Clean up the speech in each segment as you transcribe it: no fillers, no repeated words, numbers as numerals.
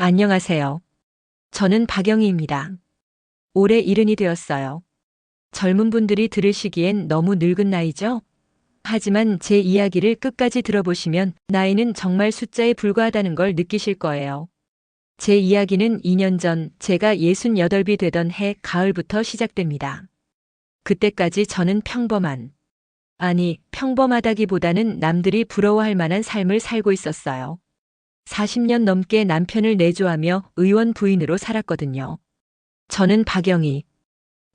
안녕하세요. 저는 박영희입니다. 올해 70이 되었어요. 젊은 분들이 들으시기엔 너무 늙은 나이죠? 하지만 제 이야기를 끝까지 들어보시면 나이는 정말 숫자에 불과하다는 걸 느끼실 거예요. 제 이야기는 2년 전 제가 68이 되던 해 가을부터 시작됩니다. 그때까지 저는 평범하다기보다는 남들이 부러워할 만한 삶을 살고 있었어요. 40년 넘게 남편을 내조하며 의원 부인으로 살았거든요. 저는 박영희,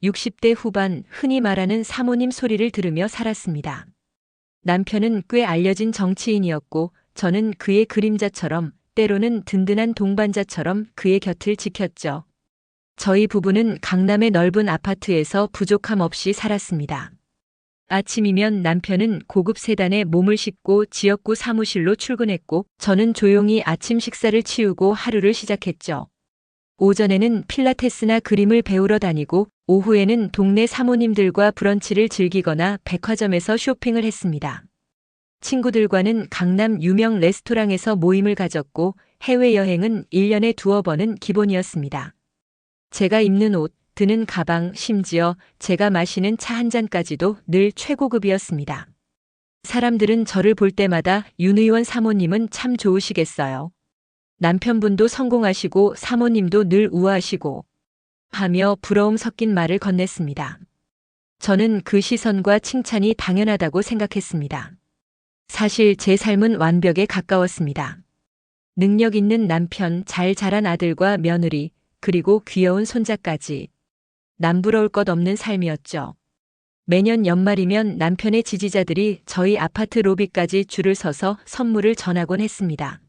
60대 후반 흔히 말하는 사모님 소리를 들으며 살았습니다. 남편은 꽤 알려진 정치인이었고 저는 그의 그림자처럼 때로는 든든한 동반자처럼 그의 곁을 지켰죠. 저희 부부는 강남의 넓은 아파트에서 부족함 없이 살았습니다. 아침이면 남편은 고급 세단에 몸을 싣고 지역구 사무실로 출근했고 저는 조용히 아침 식사를 치우고 하루를 시작했죠. 오전에는 필라테스나 그림을 배우러 다니고 오후에는 동네 사모님들과 브런치를 즐기거나 백화점에서 쇼핑을 했습니다. 친구들과는 강남 유명 레스토랑에서 모임을 가졌고 해외여행은 1년에 2번은 기본이었습니다. 제가 입는 옷, 드는 가방, 심지어 제가 마시는 차 한 잔까지도 늘 최고급이었습니다. 사람들은 저를 볼 때마다 윤 의원 사모님은 참 좋으시겠어요. 남편분도 성공하시고 사모님도 늘 우아하시고 하며 부러움 섞인 말을 건넸습니다. 저는 그 시선과 칭찬이 당연하다고 생각했습니다. 사실 제 삶은 완벽에 가까웠습니다. 능력 있는 남편, 잘 자란 아들과 며느리, 그리고 귀여운 손자까지. 남부러울 것 없는 삶이었죠. 매년 연말이면 남편의 지지자들이 저희 아파트 로비까지 줄을 서서 선물을 전하곤 했습니다.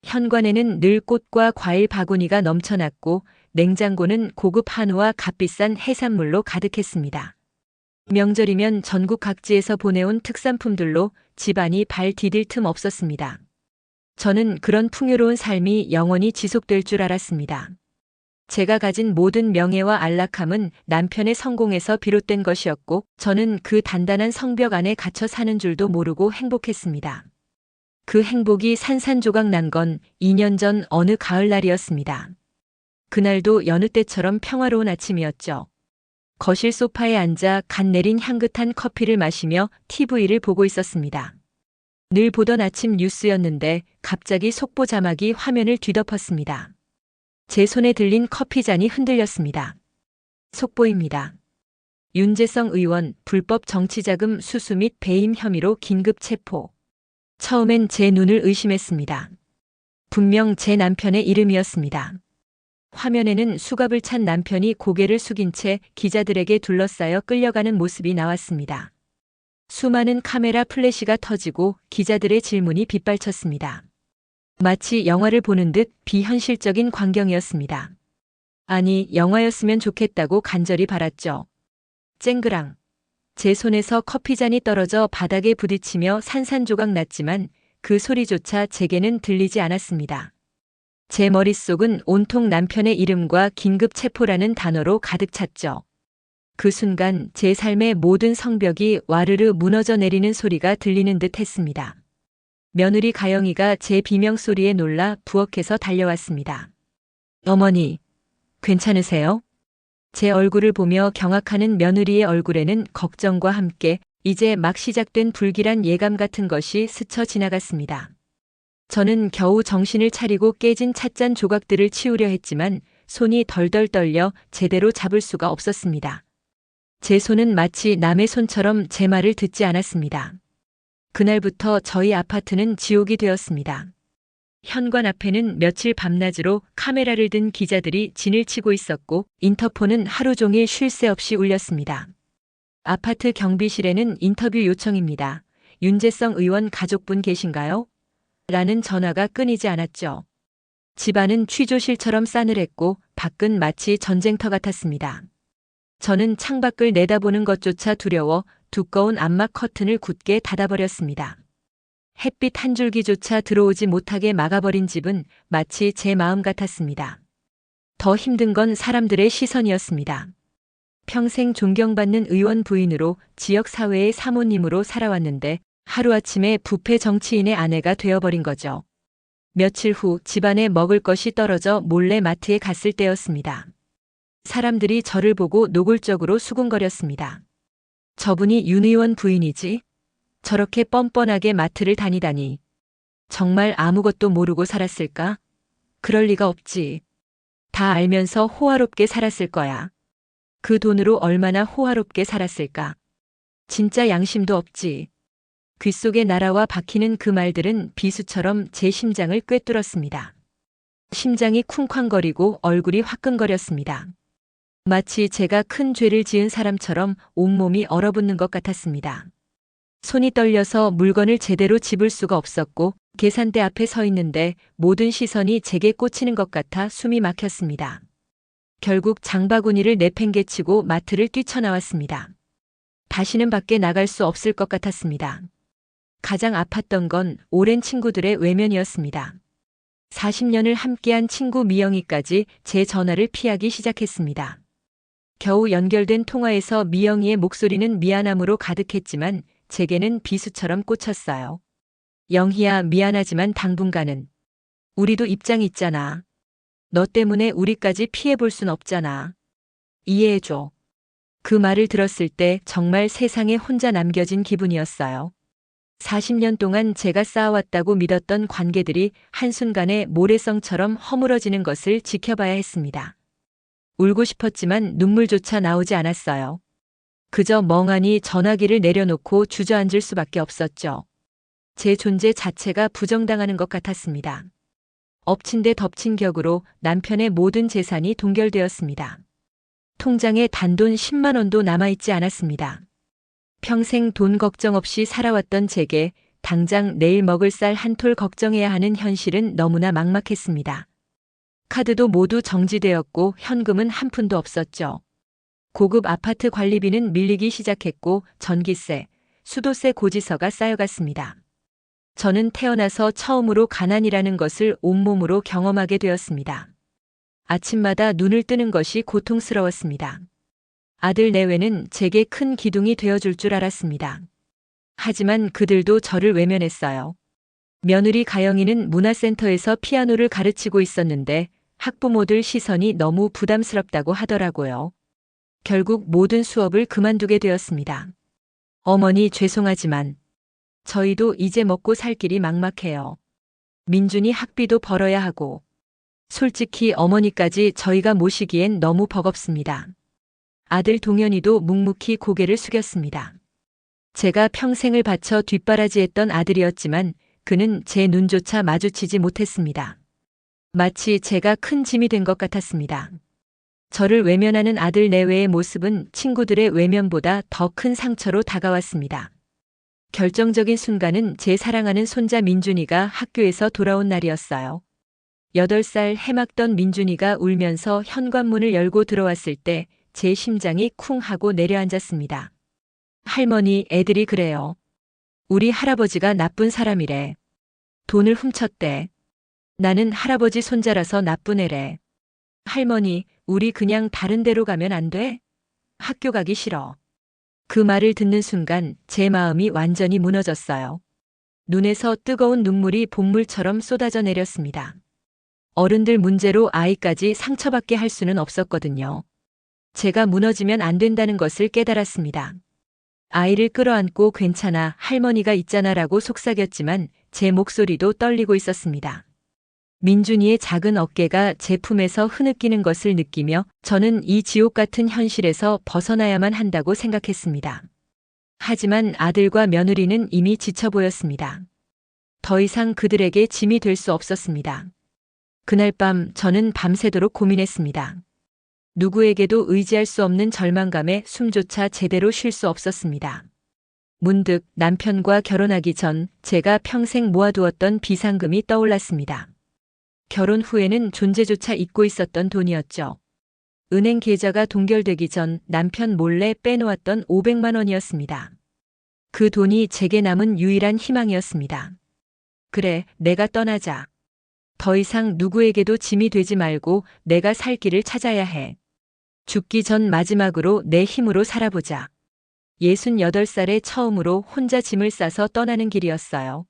현관에는 늘 꽃과 과일 바구니가 넘쳐났고 냉장고는 고급 한우와 값비싼 해산물로 가득했습니다. 명절이면 전국 각지에서 보내온 특산품들로 집안이 발 디딜 틈 없었습니다. 저는 그런 풍요로운 삶이 영원히 지속될 줄 알았습니다. 제가 가진 모든 명예와 안락함은 남편의 성공에서 비롯된 것이었고 저는 그 단단한 성벽 안에 갇혀 사는 줄도 모르고 행복했습니다. 그 행복이 산산조각 난 건 2년 전 어느 가을날이었습니다. 그날도 여느 때처럼 평화로운 아침이었죠. 거실 소파에 앉아 갓 내린 향긋한 커피를 마시며 TV를 보고 있었습니다. 늘 보던 아침 뉴스였는데 갑자기 속보 자막이 화면을 뒤덮었습니다. 제 손에 들린 커피잔이 흔들렸습니다. 속보입니다. 윤재성 의원 불법 정치자금 수수 및 배임 혐의로 긴급 체포. 처음엔 제 눈을 의심했습니다. 분명 제 남편의 이름이었습니다. 화면에는 수갑을 찬 남편이 고개를 숙인 채 기자들에게 둘러싸여 끌려가는 모습이 나왔습니다. 수많은 카메라 플래시가 터지고 기자들의 질문이 빗발쳤습니다. 마치 영화를 보는 듯 비현실적인 광경이었습니다. 아니, 영화였으면 좋겠다고 간절히 바랐죠. 쨍그랑. 제 손에서 커피잔이 떨어져 바닥에 부딪히며 산산조각 났지만 그 소리조차 제게는 들리지 않았습니다. 제 머릿속은 온통 남편의 이름과 긴급 체포라는 단어로 가득 찼죠. 그 순간 제 삶의 모든 성벽이 와르르 무너져 내리는 소리가 들리는 듯 했습니다. 며느리 가영이가 제 비명소리에 놀라 부엌에서 달려왔습니다. 어머니, 괜찮으세요? 제 얼굴을 보며 경악하는 며느리의 얼굴에는 걱정과 함께 이제 막 시작된 불길한 예감 같은 것이 스쳐 지나갔습니다. 저는 겨우 정신을 차리고 깨진 찻잔 조각들을 치우려 했지만 손이 덜덜 떨려 제대로 잡을 수가 없었습니다. 제 손은 마치 남의 손처럼 제 말을 듣지 않았습니다. 그날부터 저희 아파트는 지옥이 되었습니다. 현관 앞에는 며칠 밤낮으로 카메라를 든 기자들이 진을 치고 있었고 인터폰은 하루 종일 쉴 새 없이 울렸습니다. 아파트 경비실에는 인터뷰 요청입니다. 윤재성 의원 가족분 계신가요? 라는 전화가 끊이지 않았죠. 집안은 취조실처럼 싸늘했고 밖은 마치 전쟁터 같았습니다. 저는 창밖을 내다보는 것조차 두려워 두꺼운 암막 커튼을 굳게 닫아버렸습니다. 햇빛 한 줄기조차 들어오지 못하게 막아버린 집은 마치 제 마음 같았습니다. 더 힘든 건 사람들의 시선이었습니다. 평생 존경받는 의원 부인으로 지역사회의 사모님으로 살아왔는데 하루아침에 부패 정치인의 아내가 되어버린 거죠. 며칠 후 집안에 먹을 것이 떨어져 몰래 마트에 갔을 때였습니다. 사람들이 저를 보고 노골적으로 수군거렸습니다. 저분이 윤 의원 부인이지? 저렇게 뻔뻔하게 마트를 다니다니. 정말 아무것도 모르고 살았을까? 그럴 리가 없지. 다 알면서 호화롭게 살았을 거야. 그 돈으로 얼마나 호화롭게 살았을까? 진짜 양심도 없지. 귓속에 날아와 박히는 그 말들은 비수처럼 제 심장을 꿰뚫었습니다. 심장이 쿵쾅거리고 얼굴이 화끈거렸습니다. 마치 제가 큰 죄를 지은 사람처럼 온몸이 얼어붙는 것 같았습니다. 손이 떨려서 물건을 제대로 집을 수가 없었고 계산대 앞에 서 있는데 모든 시선이 제게 꽂히는 것 같아 숨이 막혔습니다. 결국 장바구니를 내팽개치고 마트를 뛰쳐나왔습니다. 다시는 밖에 나갈 수 없을 것 같았습니다. 가장 아팠던 건 오랜 친구들의 외면이었습니다. 40년을 함께한 친구 미영이까지 제 전화를 피하기 시작했습니다. 겨우 연결된 통화에서 미영이의 목소리는 미안함으로 가득했지만 제게는 비수처럼 꽂혔어요. 영희야, 미안하지만 당분간은 우리도 입장 있잖아. 너 때문에 우리까지 피해볼 순 없잖아. 이해해줘. 그 말을 들었을 때 정말 세상에 혼자 남겨진 기분이었어요. 40년 동안 제가 쌓아왔다고 믿었던 관계들이 한순간에 모래성처럼 허물어지는 것을 지켜봐야 했습니다. 울고 싶었지만 눈물조차 나오지 않았어요. 그저 멍하니 전화기를 내려놓고 주저앉을 수밖에 없었죠. 제 존재 자체가 부정당하는 것 같았습니다. 엎친 데 덮친 격으로 남편의 모든 재산이 동결되었습니다. 통장에 단돈 10만 원도 남아있지 않았습니다. 평생 돈 걱정 없이 살아왔던 제게 당장 내일 먹을 쌀 한 톨 걱정해야 하는 현실은 너무나 막막했습니다. 카드도 모두 정지되었고 현금은 한 푼도 없었죠. 고급 아파트 관리비는 밀리기 시작했고 전기세, 수도세 고지서가 쌓여갔습니다. 저는 태어나서 처음으로 가난이라는 것을 온몸으로 경험하게 되었습니다. 아침마다 눈을 뜨는 것이 고통스러웠습니다. 아들 내외는 제게 큰 기둥이 되어줄 줄 알았습니다. 하지만 그들도 저를 외면했어요. 며느리 가영이는 문화센터에서 피아노를 가르치고 있었는데 학부모들 시선이 너무 부담스럽다고 하더라고요. 결국 모든 수업을 그만두게 되었습니다. 어머니 죄송하지만 저희도 이제 먹고 살 길이 막막해요. 민준이 학비도 벌어야 하고 솔직히 어머니까지 저희가 모시기엔 너무 버겁습니다. 아들 동현이도 묵묵히 고개를 숙였습니다. 제가 평생을 바쳐 뒷바라지했던 아들이었지만 그는 제 눈조차 마주치지 못했습니다. 마치 제가 큰 짐이 된 것 같았습니다. 저를 외면하는 아들 내외의 모습은 친구들의 외면보다 더 큰 상처로 다가왔습니다. 결정적인 순간은 제 사랑하는 손자 민준이가 학교에서 돌아온 날이었어요. 8살 해막던 민준이가 울면서 현관문을 열고 들어왔을 때 제 심장이 쿵 하고 내려앉았습니다. 할머니, 애들이 그래요. 우리 할아버지가 나쁜 사람이래. 돈을 훔쳤대. 나는 할아버지 손자라서 나쁜 애래. 할머니, 우리 그냥 다른 데로 가면 안 돼? 학교 가기 싫어. 그 말을 듣는 순간 제 마음이 완전히 무너졌어요. 눈에서 뜨거운 눈물이 본물처럼 쏟아져 내렸습니다. 어른들 문제로 아이까지 상처받게 할 수는 없었거든요. 제가 무너지면 안 된다는 것을 깨달았습니다. 아이를 끌어안고 괜찮아, 할머니가 있잖아라고 속삭였지만 제 목소리도 떨리고 있었습니다. 민준이의 작은 어깨가 제 품에서 흐느끼는 것을 느끼며 저는 이 지옥 같은 현실에서 벗어나야만 한다고 생각했습니다. 하지만 아들과 며느리는 이미 지쳐 보였습니다. 더 이상 그들에게 짐이 될 수 없었습니다. 그날 밤 저는 밤새도록 고민했습니다. 누구에게도 의지할 수 없는 절망감에 숨조차 제대로 쉴 수 없었습니다. 문득 남편과 결혼하기 전 제가 평생 모아두었던 비상금이 떠올랐습니다. 결혼 후에는 존재조차 잊고 있었던 돈이었죠. 은행 계좌가 동결되기 전 남편 몰래 빼놓았던 500만 원이었습니다. 그 돈이 제게 남은 유일한 희망이었습니다. 그래, 내가 떠나자. 더 이상 누구에게도 짐이 되지 말고 내가 살 길을 찾아야 해. 죽기 전 마지막으로 내 힘으로 살아보자. 68살에 처음으로 혼자 짐을 싸서 떠나는 길이었어요.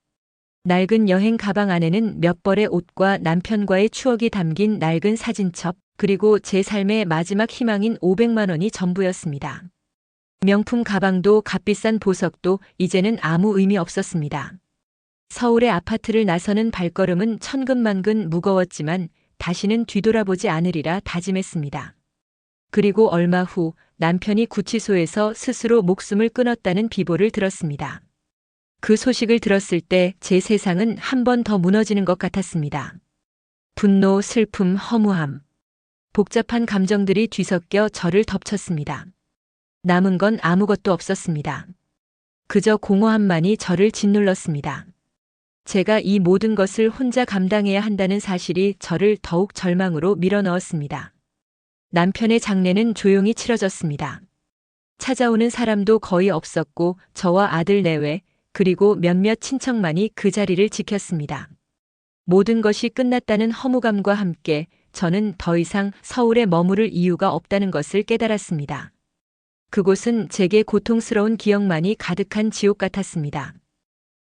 낡은 여행 가방 안에는 몇 벌의 옷과 남편과의 추억이 담긴 낡은 사진첩, 그리고 제 삶의 마지막 희망인 500만 원이 전부였습니다. 명품 가방도 값비싼 보석도 이제는 아무 의미 없었습니다. 서울의 아파트를 나서는 발걸음은 천근만근 무거웠지만 다시는 뒤돌아보지 않으리라 다짐했습니다. 그리고 얼마 후 남편이 구치소에서 스스로 목숨을 끊었다는 비보를 들었습니다. 그 소식을 들었을 때 제 세상은 한 번 더 무너지는 것 같았습니다. 분노, 슬픔, 허무함. 복잡한 감정들이 뒤섞여 저를 덮쳤습니다. 남은 건 아무것도 없었습니다. 그저 공허함만이 저를 짓눌렀습니다. 제가 이 모든 것을 혼자 감당해야 한다는 사실이 저를 더욱 절망으로 밀어넣었습니다. 남편의 장례는 조용히 치러졌습니다. 찾아오는 사람도 거의 없었고 저와 아들 내외, 그리고 몇몇 친척만이 그 자리를 지켰습니다. 모든 것이 끝났다는 허무감과 함께 저는 더 이상 서울에 머무를 이유가 없다는 것을 깨달았습니다. 그곳은 제게 고통스러운 기억만이 가득한 지옥 같았습니다.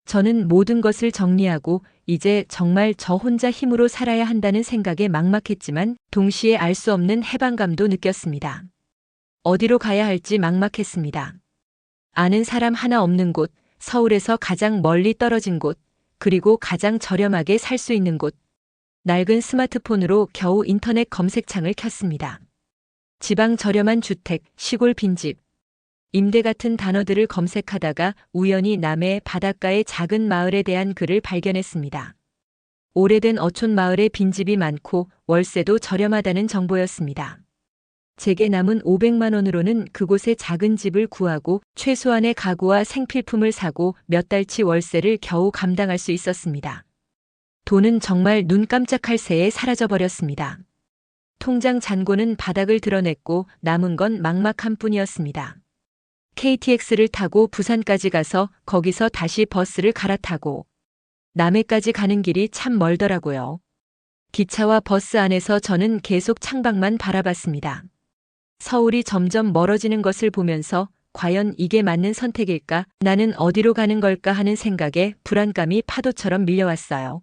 저는 모든 것을 정리하고 이제 정말 저 혼자 힘으로 살아야 한다는 생각에 막막했지만 동시에 알 수 없는 해방감도 느꼈습니다. 어디로 가야 할지 막막했습니다. 아는 사람 하나 없는 곳, 서울에서 가장 멀리 떨어진 곳, 그리고 가장 저렴하게 살 수 있는 곳. 낡은 스마트폰으로 겨우 인터넷 검색창을 켰습니다. 지방 저렴한 주택, 시골 빈집, 임대 같은 단어들을 검색하다가 우연히 남해 바닷가의 작은 마을에 대한 글을 발견했습니다. 오래된 어촌 마을에 빈집이 많고 월세도 저렴하다는 정보였습니다. 제게 남은 500만 원으로는 그곳에 작은 집을 구하고 최소한의 가구와 생필품을 사고 몇 달치 월세를 겨우 감당할 수 있었습니다. 돈은 정말 눈 깜짝할 새에 사라져버렸습니다. 통장 잔고는 바닥을 드러냈고 남은 건 막막함 뿐이었습니다. KTX를 타고 부산까지 가서 거기서 다시 버스를 갈아타고 남해까지 가는 길이 참 멀더라고요. 기차와 버스 안에서 저는 계속 창밖만 바라봤습니다. 서울이 점점 멀어지는 것을 보면서 과연 이게 맞는 선택일까? 나는 어디로 가는 걸까 하는 생각에 불안감이 파도처럼 밀려왔어요.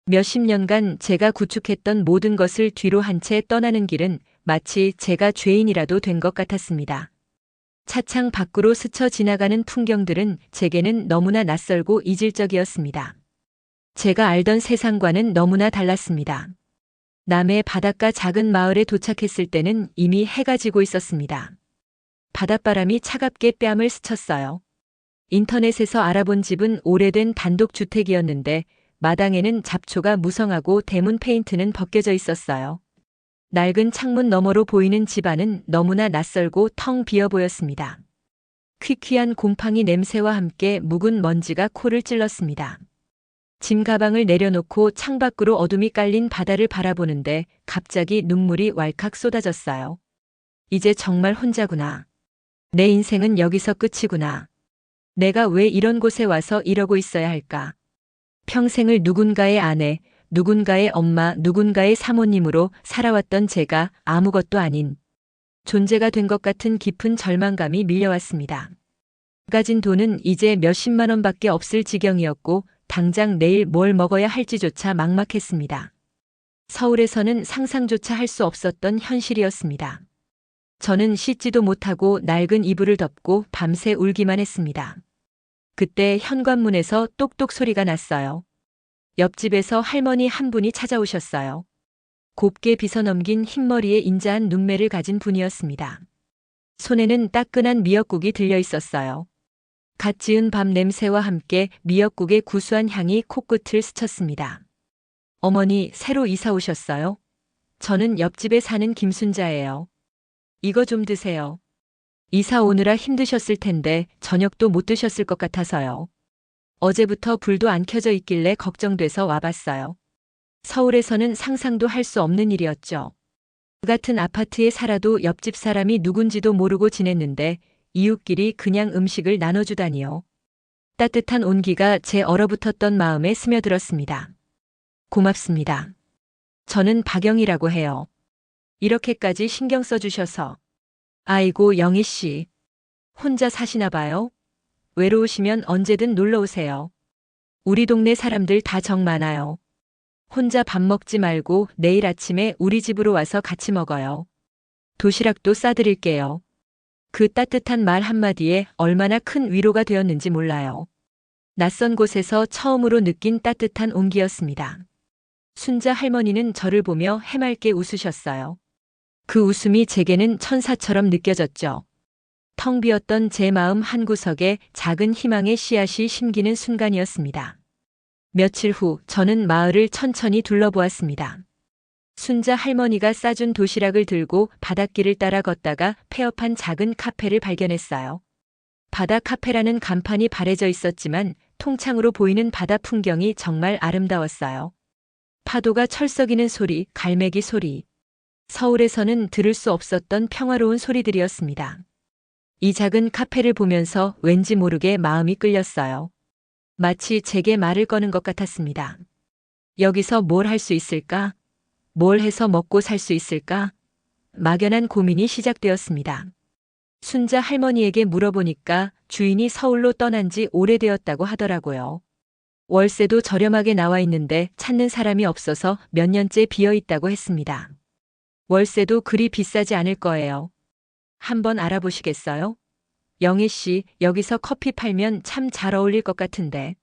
몇십 년간 제가 구축했던 모든 것을 뒤로 한 채 떠나는 길은 마치 제가 죄인이라도 된 것 같았습니다. 차창 밖으로 스쳐 지나가는 풍경들은 제게는 너무나 낯설고 이질적이었습니다. 제가 알던 세상과는 너무나 달랐습니다. 남해 바닷가 작은 마을에 도착했을 때는 이미 해가 지고 있었습니다. 바닷바람이 차갑게 뺨을 스쳤어요. 인터넷에서 알아본 집은 오래된 단독주택이었는데 마당에는 잡초가 무성하고 대문 페인트는 벗겨져 있었어요. 낡은 창문 너머로 보이는 집안은 너무나 낯설고 텅 비어 보였습니다. 퀴퀴한 곰팡이 냄새와 함께 묵은 먼지가 코를 찔렀습니다. 짐 가방을 내려놓고 창밖으로 어둠이 깔린 바다를 바라보는데 갑자기 눈물이 왈칵 쏟아졌어요. 이제 정말 혼자구나. 내 인생은 여기서 끝이구나. 내가 왜 이런 곳에 와서 이러고 있어야 할까? 평생을 누군가의 아내, 누군가의 엄마, 누군가의 사모님으로 살아왔던 제가 아무것도 아닌 존재가 된 것 같은 깊은 절망감이 밀려왔습니다. 가진 돈은 이제 몇십만 원밖에 없을 지경이었고 당장 내일 뭘 먹어야 할지조차 막막했습니다. 서울에서는 상상조차 할 수 없었던 현실이었습니다. 저는 씻지도 못하고 낡은 이불을 덮고 밤새 울기만 했습니다. 그때 현관문에서 똑똑 소리가 났어요. 옆집에서 할머니 한 분이 찾아오셨어요. 곱게 빗어넘긴 흰머리에 인자한 눈매를 가진 분이었습니다. 손에는 따끈한 미역국이 들려 있었어요. 갓 지은 밥 냄새와 함께 미역국의 구수한 향이 코끝을 스쳤습니다. 어머니, 새로 이사 오셨어요? 저는 옆집에 사는 김순자예요. 이거 좀 드세요. 이사 오느라 힘드셨을 텐데 저녁도 못 드셨을 것 같아서요. 어제부터 불도 안 켜져 있길래 걱정돼서 와봤어요. 서울에서는 상상도 할 수 없는 일이었죠. 그 같은 아파트에 살아도 옆집 사람이 누군지도 모르고 지냈는데 이웃끼리 그냥 음식을 나눠주다니요. 따뜻한 온기가 제 얼어붙었던 마음에 스며들었습니다. 고맙습니다. 저는 박영이라고 해요. 이렇게까지 신경 써주셔서. 아이고, 영희 씨. 혼자 사시나 봐요? 외로우시면 언제든 놀러 오세요. 우리 동네 사람들 다 정 많아요. 혼자 밥 먹지 말고 내일 아침에 우리 집으로 와서 같이 먹어요. 도시락도 싸드릴게요. 그 따뜻한 말 한마디에 얼마나 큰 위로가 되었는지 몰라요. 낯선 곳에서 처음으로 느낀 따뜻한 온기였습니다. 순자 할머니는 저를 보며 해맑게 웃으셨어요. 그 웃음이 제게는 천사처럼 느껴졌죠. 텅 비었던 제 마음 한구석에 작은 희망의 씨앗이 심기는 순간이었습니다. 며칠 후 저는 마을을 천천히 둘러보았습니다. 순자 할머니가 싸준 도시락을 들고 바닷길을 따라 걷다가 폐업한 작은 카페를 발견했어요. 바다 카페라는 간판이 바래져 있었지만 통창으로 보이는 바다 풍경이 정말 아름다웠어요. 파도가 철썩이는 소리, 갈매기 소리. 서울에서는 들을 수 없었던 평화로운 소리들이었습니다. 이 작은 카페를 보면서 왠지 모르게 마음이 끌렸어요. 마치 제게 말을 거는 것 같았습니다. 여기서 뭘 할 수 있을까? 뭘 해서 먹고 살 수 있을까? 막연한 고민이 시작되었습니다. 순자 할머니에게 물어보니까 주인이 서울로 떠난 지 오래되었다고 하더라고요. 월세도 저렴하게 나와 있는데 찾는 사람이 없어서 몇 년째 비어 있다고 했습니다. 월세도 그리 비싸지 않을 거예요. 한번 알아보시겠어요? 영애 씨, 여기서 커피 팔면 참 잘 어울릴 것 같은데.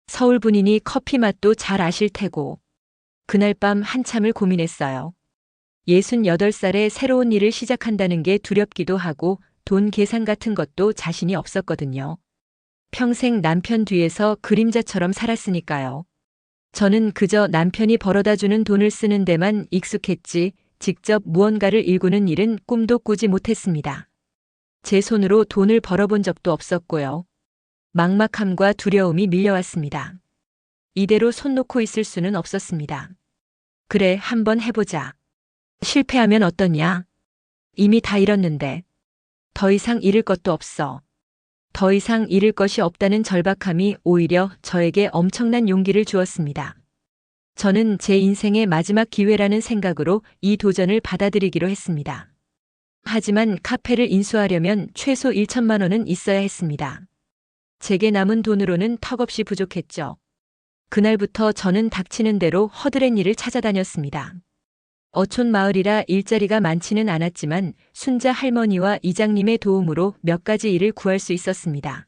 서울 분이니 커피 맛도 잘 아실 테고. 그날 밤 한참을 고민했어요. 68살에 새로운 일을 시작한다는 게 두렵기도 하고 돈 계산 같은 것도 자신이 없었거든요. 평생 남편 뒤에서 그림자처럼 살았으니까요. 저는 그저 남편이 벌어다 주는 돈을 쓰는 데만 익숙했지 직접 무언가를 일구는 일은 꿈도 꾸지 못했습니다. 제 손으로 돈을 벌어본 적도 없었고요. 막막함과 두려움이 밀려왔습니다. 이대로 손 놓고 있을 수는 없었습니다. 그래, 한번 해보자. 실패하면 어떠냐? 이미 다 잃었는데. 더 이상 잃을 것도 없어. 더 이상 잃을 것이 없다는 절박함이 오히려 저에게 엄청난 용기를 주었습니다. 저는 제 인생의 마지막 기회라는 생각으로 이 도전을 받아들이기로 했습니다. 하지만 카페를 인수하려면 최소 1천만 원은 있어야 했습니다. 제게 남은 돈으로는 턱없이 부족했죠. 그날부터 저는 닥치는 대로 허드렛 일을 찾아다녔습니다. 어촌 마을이라 일자리가 많지는 않았지만 순자 할머니와 이장님의 도움으로 몇 가지 일을 구할 수 있었습니다.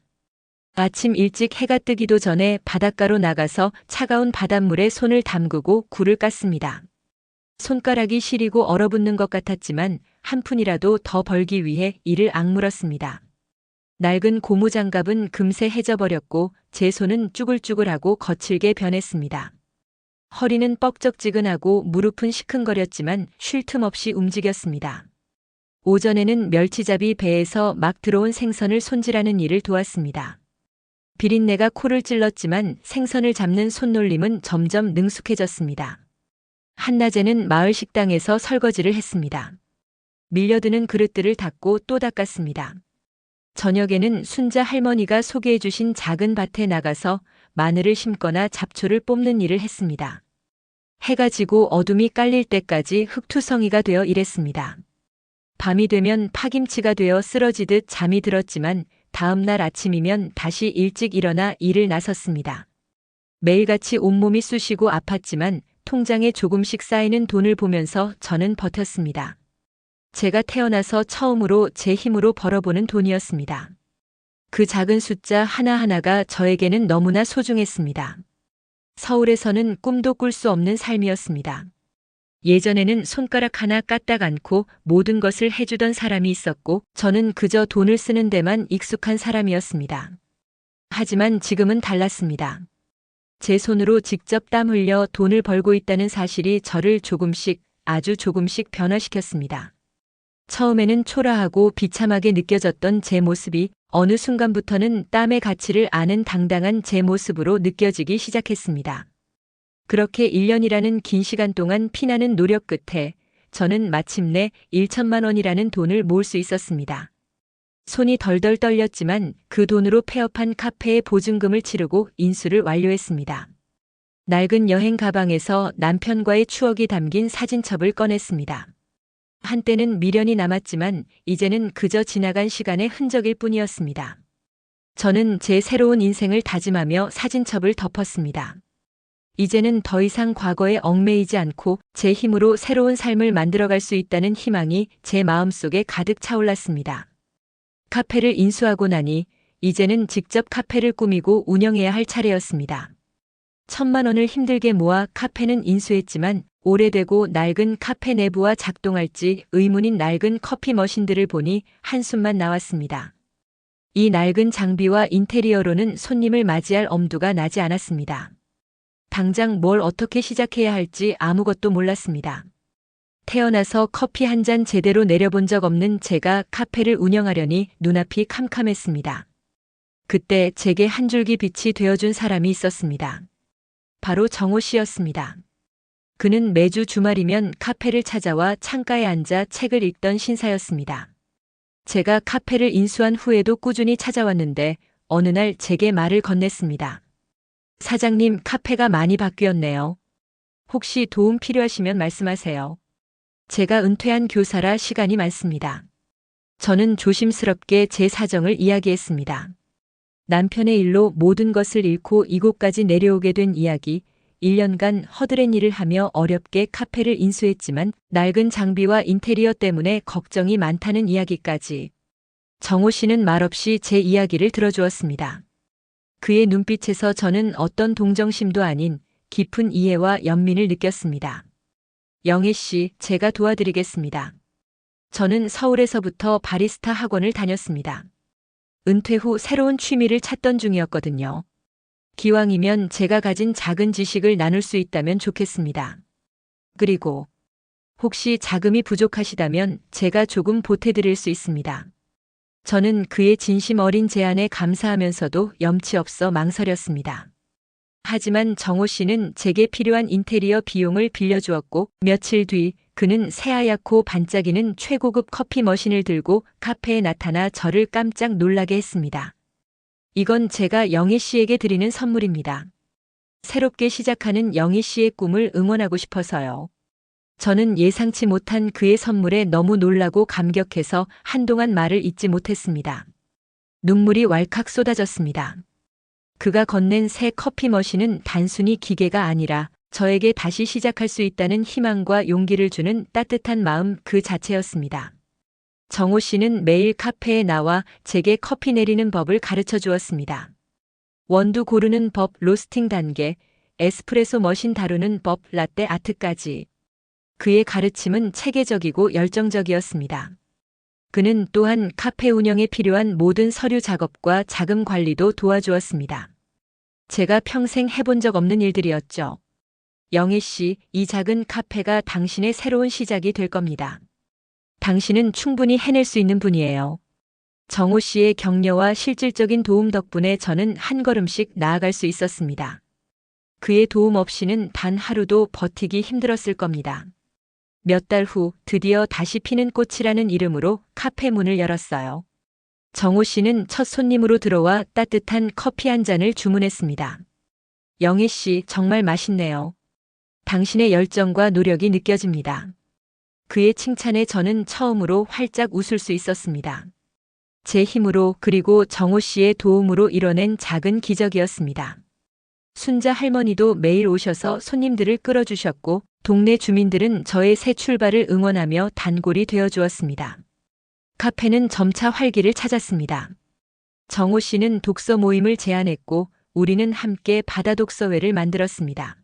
아침 일찍 해가 뜨기도 전에 바닷가로 나가서 차가운 바닷물에 손을 담그고 굴을 깠습니다. 손가락이 시리고 얼어붙는 것 같았지만 한 푼이라도 더 벌기 위해 이를 악물었습니다. 낡은 고무장갑은 금세 해져버렸고 제 손은 쭈글쭈글하고 거칠게 변했습니다. 허리는 뻑적지근하고 무릎은 시큰거렸지만 쉴 틈 없이 움직였습니다. 오전에는 멸치잡이 배에서 막 들어온 생선을 손질하는 일을 도왔습니다. 비린내가 코를 찔렀지만 생선을 잡는 손놀림은 점점 능숙해졌습니다. 한낮에는 마을 식당에서 설거지를 했습니다. 밀려드는 그릇들을 닦고 또 닦았습니다. 저녁에는 순자 할머니가 소개해 주신 작은 밭에 나가서 마늘을 심거나 잡초를 뽑는 일을 했습니다. 해가 지고 어둠이 깔릴 때까지 흙투성이가 되어 일했습니다. 밤이 되면 파김치가 되어 쓰러지듯 잠이 들었지만 다음 날 아침이면 다시 일찍 일어나 일을 나섰습니다. 매일같이 온몸이 쑤시고 아팠지만 통장에 조금씩 쌓이는 돈을 보면서 저는 버텼습니다. 제가 태어나서 처음으로 제 힘으로 벌어보는 돈이었습니다. 그 작은 숫자 하나하나가 저에게는 너무나 소중했습니다. 서울에서는 꿈도 꿀 수 없는 삶이었습니다. 예전에는 손가락 하나 까딱 않고 모든 것을 해주던 사람이 있었고 저는 그저 돈을 쓰는 데만 익숙한 사람이었습니다. 하지만 지금은 달랐습니다. 제 손으로 직접 땀 흘려 돈을 벌고 있다는 사실이 저를 조금씩, 아주 조금씩 변화시켰습니다. 처음에는 초라하고 비참하게 느껴졌던 제 모습이 어느 순간부터는 땀의 가치를 아는 당당한 제 모습으로 느껴지기 시작했습니다. 그렇게 1년이라는 긴 시간 동안 피나는 노력 끝에 저는 마침내 1천만 원이라는 돈을 모을 수 있었습니다. 손이 덜덜 떨렸지만 그 돈으로 폐업한 카페의 보증금을 치르고 인수를 완료했습니다. 낡은 여행 가방에서 남편과의 추억이 담긴 사진첩을 꺼냈습니다. 한때는 미련이 남았지만 이제는 그저 지나간 시간의 흔적일 뿐이었습니다. 저는 제 새로운 인생을 다짐하며 사진첩을 덮었습니다. 이제는 더 이상 과거에 얽매이지 않고 제 힘으로 새로운 삶을 만들어갈 수 있다는 희망이 제 마음속에 가득 차올랐습니다. 카페를 인수하고 나니 이제는 직접 카페를 꾸미고 운영해야 할 차례였습니다. 1,000만 원을 힘들게 모아 카페는 인수했지만 오래되고 낡은 카페 내부와 작동할지 의문인 낡은 커피 머신들을 보니 한숨만 나왔습니다. 이 낡은 장비와 인테리어로는 손님을 맞이할 엄두가 나지 않았습니다. 당장 뭘 어떻게 시작해야 할지 아무것도 몰랐습니다. 태어나서 커피 한 잔 제대로 내려본 적 없는 제가 카페를 운영하려니 눈앞이 캄캄했습니다. 그때 제게 한 줄기 빛이 되어준 사람이 있었습니다. 바로 정호 씨였습니다. 그는 매주 주말이면 카페를 찾아와 창가에 앉아 책을 읽던 신사였습니다. 제가 카페를 인수한 후에도 꾸준히 찾아왔는데 어느 날 제게 말을 건넸습니다. 사장님, 카페가 많이 바뀌었네요. 혹시 도움 필요하시면 말씀하세요. 제가 은퇴한 교사라 시간이 많습니다. 저는 조심스럽게 제 사정을 이야기했습니다. 남편의 일로 모든 것을 잃고 이곳까지 내려오게 된 이야기, 1년간 허드렛 일을 하며 어렵게 카페를 인수했지만 낡은 장비와 인테리어 때문에 걱정이 많다는 이야기까지. 정호 씨는 말없이 제 이야기를 들어주었습니다. 그의 눈빛에서 저는 어떤 동정심도 아닌 깊은 이해와 연민을 느꼈습니다. 영애 씨, 제가 도와드리겠습니다. 저는 서울에서부터 바리스타 학원을 다녔습니다. 은퇴 후 새로운 취미를 찾던 중이었거든요. 기왕이면 제가 가진 작은 지식을 나눌 수 있다면 좋겠습니다. 그리고 혹시 자금이 부족하시다면 제가 조금 보태드릴 수 있습니다. 저는 그의 진심 어린 제안에 감사하면서도 염치 없어 망설였습니다. 하지만 정호 씨는 제게 필요한 인테리어 비용을 빌려주었고 며칠 뒤 그는 새하얗고 반짝이는 최고급 커피 머신을 들고 카페에 나타나 저를 깜짝 놀라게 했습니다. 이건 제가 영희 씨에게 드리는 선물입니다. 새롭게 시작하는 영희 씨의 꿈을 응원하고 싶어서요. 저는 예상치 못한 그의 선물에 너무 놀라고 감격해서 한동안 말을 잇지 못했습니다. 눈물이 왈칵 쏟아졌습니다. 그가 건넨 새 커피 머신은 단순히 기계가 아니라 저에게 다시 시작할 수 있다는 희망과 용기를 주는 따뜻한 마음 그 자체였습니다. 정호 씨는 매일 카페에 나와 제게 커피 내리는 법을 가르쳐 주었습니다. 원두 고르는 법, 로스팅 단계, 에스프레소 머신 다루는 법, 라떼 아트까지. 그의 가르침은 체계적이고 열정적이었습니다. 그는 또한 카페 운영에 필요한 모든 서류 작업과 자금 관리도 도와주었습니다. 제가 평생 해본 적 없는 일들이었죠. 영애 씨, 이 작은 카페가 당신의 새로운 시작이 될 겁니다. 당신은 충분히 해낼 수 있는 분이에요. 정호 씨의 격려와 실질적인 도움 덕분에 저는 한 걸음씩 나아갈 수 있었습니다. 그의 도움 없이는 단 하루도 버티기 힘들었을 겁니다. 몇 달 후 드디어 다시 피는 꽃이라는 이름으로 카페 문을 열었어요. 정호 씨는 첫 손님으로 들어와 따뜻한 커피 한 잔을 주문했습니다. 영애 씨, 정말 맛있네요. 당신의 열정과 노력이 느껴집니다. 그의 칭찬에 저는 처음으로 활짝 웃을 수 있었습니다. 제 힘으로 그리고 정호 씨의 도움으로 이뤄낸 작은 기적이었습니다. 순자 할머니도 매일 오셔서 손님들을 끌어주셨고 동네 주민들은 저의 새 출발을 응원하며 단골이 되어주었습니다. 카페는 점차 활기를 찾았습니다. 정호 씨는 독서 모임을 제안했고 우리는 함께 바다 독서회를 만들었습니다.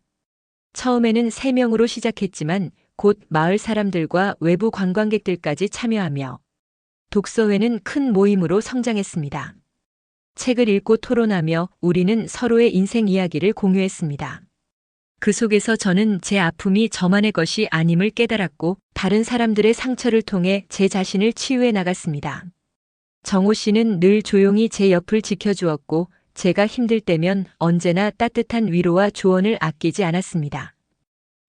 처음에는 3명으로 시작했지만 곧 마을 사람들과 외부 관광객들까지 참여하며 독서회는 큰 모임으로 성장했습니다. 책을 읽고 토론하며 우리는 서로의 인생 이야기를 공유했습니다. 그 속에서 저는 제 아픔이 저만의 것이 아님을 깨달았고 다른 사람들의 상처를 통해 제 자신을 치유해 나갔습니다. 정호 씨는 늘 조용히 제 옆을 지켜주었고 제가 힘들 때면 언제나 따뜻한 위로와 조언을 아끼지 않았습니다.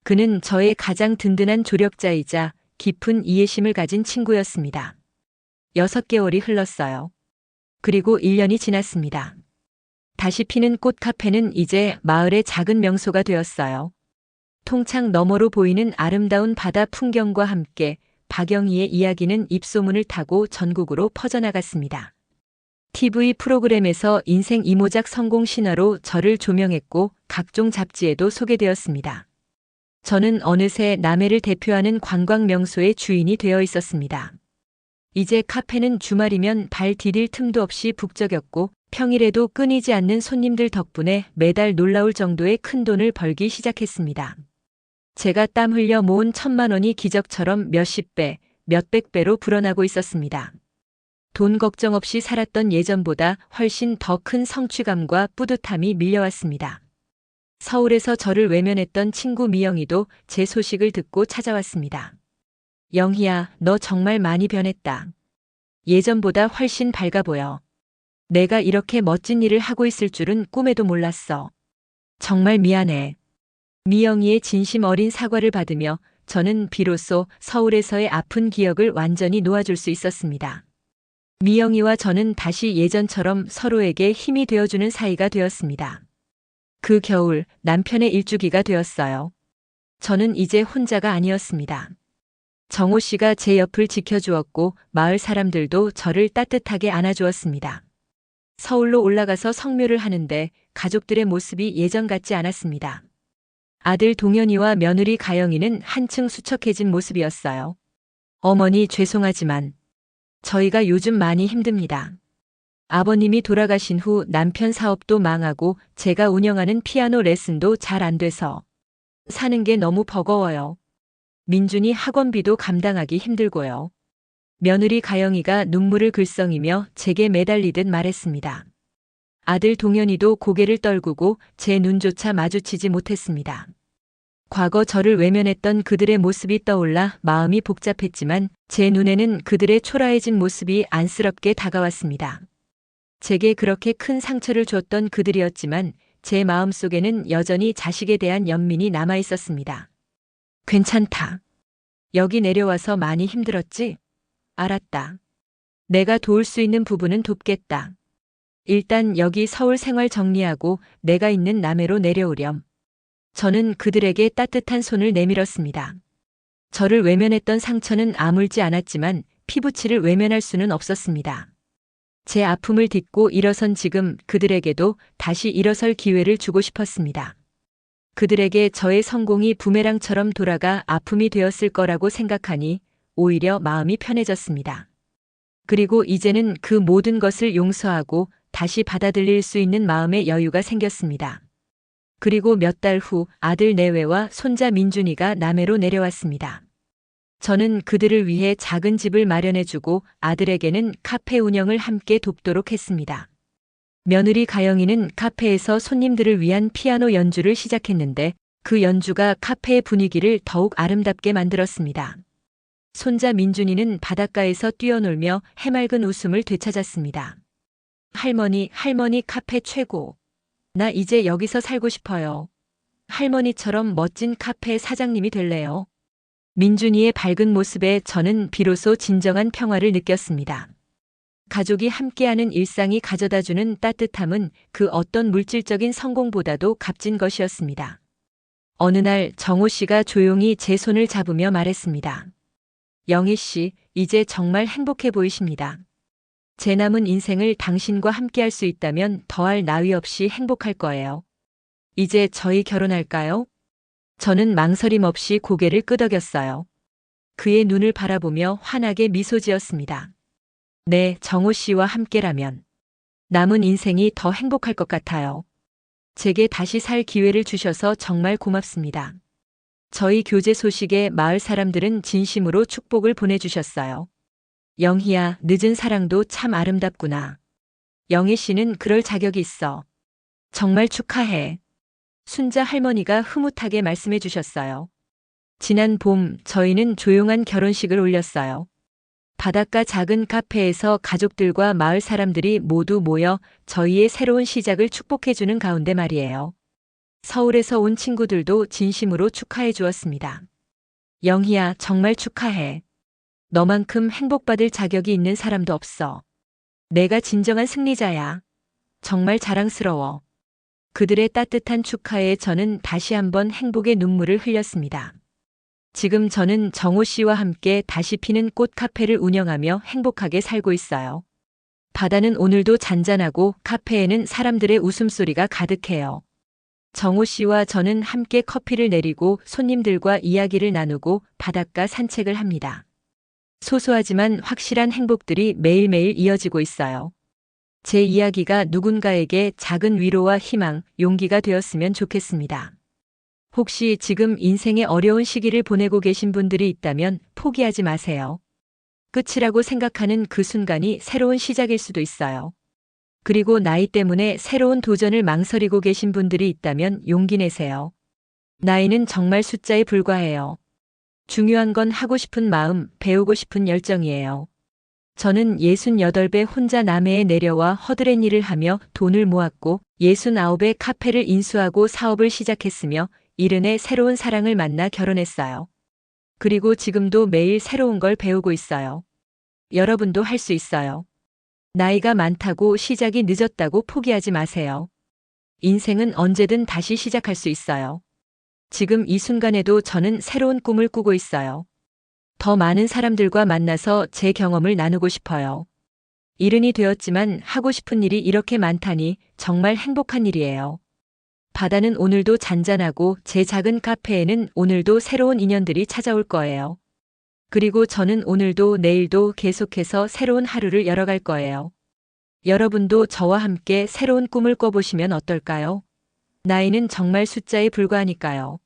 그는 저의 가장 든든한 조력자이자 깊은 이해심을 가진 친구였습니다. 6개월이 흘렀어요. 그리고 1년이 지났습니다. 다시 피는 꽃 카페는 이제 마을의 작은 명소가 되었어요. 통창 너머로 보이는 아름다운 바다 풍경과 함께 박영희의 이야기는 입소문을 타고 전국으로 퍼져나갔습니다. TV 프로그램에서 인생 이모작 성공 신화로 저를 조명했고 각종 잡지에도 소개되었습니다. 저는 어느새 남해를 대표하는 관광 명소의 주인이 되어 있었습니다. 이제 카페는 주말이면 발 디딜 틈도 없이 북적였고 평일에도 끊이지 않는 손님들 덕분에 매달 놀라울 정도의 큰 돈을 벌기 시작했습니다. 제가 땀 흘려 모은 1,000만 원이 기적처럼 몇십 배, 몇백 배로 불어나고 있었습니다. 돈 걱정 없이 살았던 예전보다 훨씬 더 큰 성취감과 뿌듯함이 밀려왔습니다. 서울에서 저를 외면했던 친구 미영이도 제 소식을 듣고 찾아왔습니다. 영희야, 너 정말 많이 변했다. 예전보다 훨씬 밝아 보여. 내가 이렇게 멋진 일을 하고 있을 줄은 꿈에도 몰랐어. 정말 미안해. 미영이의 진심 어린 사과를 받으며 저는 비로소 서울에서의 아픈 기억을 완전히 놓아줄 수 있었습니다. 미영이와 저는 다시 예전처럼 서로에게 힘이 되어주는 사이가 되었습니다. 그 겨울 남편의 일주기가 되었어요. 저는 이제 혼자가 아니었습니다. 정호 씨가 제 옆을 지켜주었고 마을 사람들도 저를 따뜻하게 안아주었습니다. 서울로 올라가서 성묘를 하는데 가족들의 모습이 예전 같지 않았습니다. 아들 동현이와 며느리 가영이는 한층 수척해진 모습이었어요. 어머니 죄송하지만 저희가 요즘 많이 힘듭니다. 아버님이 돌아가신 후 남편 사업도 망하고 제가 운영하는 피아노 레슨도 잘 안 돼서 사는 게 너무 버거워요. 민준이 학원비도 감당하기 힘들고요. 며느리 가영이가 눈물을 글썽이며 제게 매달리듯 말했습니다. 아들 동현이도 고개를 떨구고 제 눈조차 마주치지 못했습니다. 과거 저를 외면했던 그들의 모습이 떠올라 마음이 복잡했지만 제 눈에는 그들의 초라해진 모습이 안쓰럽게 다가왔습니다. 제게 그렇게 큰 상처를 줬던 그들이었지만 제 마음속에는 여전히 자식에 대한 연민이 남아 있었습니다. 괜찮다. 여기 내려와서 많이 힘들었지? 알았다. 내가 도울 수 있는 부분은 돕겠다. 일단 여기 서울 생활 정리하고 내가 있는 남해로 내려오렴. 저는 그들에게 따뜻한 손을 내밀었습니다. 저를 외면했던 상처는 아물지 않았지만 피부치를 외면할 수는 없었습니다. 제 아픔을 딛고 일어선 지금 그들에게도 다시 일어설 기회를 주고 싶었습니다. 그들에게 저의 성공이 부메랑처럼 돌아가 아픔이 되었을 거라고 생각하니 오히려 마음이 편해졌습니다. 그리고 이제는 그 모든 것을 용서하고 다시 받아들일 수 있는 마음의 여유가 생겼습니다. 그리고 몇 달 후 아들 내외와 손자 민준이가 남해로 내려왔습니다. 저는 그들을 위해 작은 집을 마련해주고 아들에게는 카페 운영을 함께 돕도록 했습니다. 며느리 가영이는 카페에서 손님들을 위한 피아노 연주를 시작했는데 그 연주가 카페의 분위기를 더욱 아름답게 만들었습니다. 손자 민준이는 바닷가에서 뛰어놀며 해맑은 웃음을 되찾았습니다. 할머니, 할머니 카페 최고. 나 이제 여기서 살고 싶어요. 할머니처럼 멋진 카페 사장님이 될래요. 민준이의 밝은 모습에 저는 비로소 진정한 평화를 느꼈습니다. 가족이 함께하는 일상이 가져다주는 따뜻함은 그 어떤 물질적인 성공보다도 값진 것이었습니다. 어느 날 정호 씨가 조용히 제 손을 잡으며 말했습니다. 영희 씨, 이제 정말 행복해 보이십니다. 제 남은 인생을 당신과 함께할 수 있다면 더할 나위 없이 행복할 거예요. 이제 저희 결혼할까요? 저는 망설임 없이 고개를 끄덕였어요. 그의 눈을 바라보며 환하게 미소 지었습니다. 네, 정호 씨와 함께라면 남은 인생이 더 행복할 것 같아요. 제게 다시 살 기회를 주셔서 정말 고맙습니다. 저희 교제 소식에 마을 사람들은 진심으로 축복을 보내주셨어요. 영희야, 늦은 사랑도 참 아름답구나. 영희 씨는 그럴 자격이 있어. 정말 축하해. 순자 할머니가 흐뭇하게 말씀해 주셨어요. 지난 봄 저희는 조용한 결혼식을 올렸어요. 바닷가 작은 카페에서 가족들과 마을 사람들이 모두 모여 저희의 새로운 시작을 축복해주는 가운데 말이에요. 서울에서 온 친구들도 진심으로 축하해 주었습니다. 영희야, 정말 축하해. 너만큼 행복받을 자격이 있는 사람도 없어. 내가 진정한 승리자야. 정말 자랑스러워. 그들의 따뜻한 축하에 저는 다시 한번 행복의 눈물을 흘렸습니다. 지금 저는 정호 씨와 함께 다시 피는 꽃 카페를 운영하며 행복하게 살고 있어요. 바다는 오늘도 잔잔하고 카페에는 사람들의 웃음소리가 가득해요. 정우 씨와 저는 함께 커피를 내리고 손님들과 이야기를 나누고 바닷가 산책을 합니다. 소소하지만 확실한 행복들이 매일매일 이어지고 있어요. 제 이야기가 누군가에게 작은 위로와 희망, 용기가 되었으면 좋겠습니다. 혹시 지금 인생의 어려운 시기를 보내고 계신 분들이 있다면 포기하지 마세요. 끝이라고 생각하는 그 순간이 새로운 시작일 수도 있어요. 그리고 나이 때문에 새로운 도전을 망설이고 계신 분들이 있다면 용기 내세요. 나이는 정말 숫자에 불과해요. 중요한 건 하고 싶은 마음, 배우고 싶은 열정이에요. 저는 68배 혼자 남해에 내려와 허드렛 일을 하며 돈을 모았고 69배 카페를 인수하고 사업을 시작했으며 70에 새로운 사랑을 만나 결혼했어요. 그리고 지금도 매일 새로운 걸 배우고 있어요. 여러분도 할 수 있어요. 나이가 많다고 시작이 늦었다고 포기하지 마세요. 인생은 언제든 다시 시작할 수 있어요. 지금 이 순간에도 저는 새로운 꿈을 꾸고 있어요. 더 많은 사람들과 만나서 제 경험을 나누고 싶어요. 이른이 되었지만 하고 싶은 일이 이렇게 많다니 정말 행복한 일이에요. 바다는 오늘도 잔잔하고 제 작은 카페에는 오늘도 새로운 인연들이 찾아올 거예요. 그리고 저는 오늘도 내일도 계속해서 새로운 하루를 열어갈 거예요. 여러분도 저와 함께 새로운 꿈을 꿔보시면 어떨까요? 나이는 정말 숫자에 불과하니까요.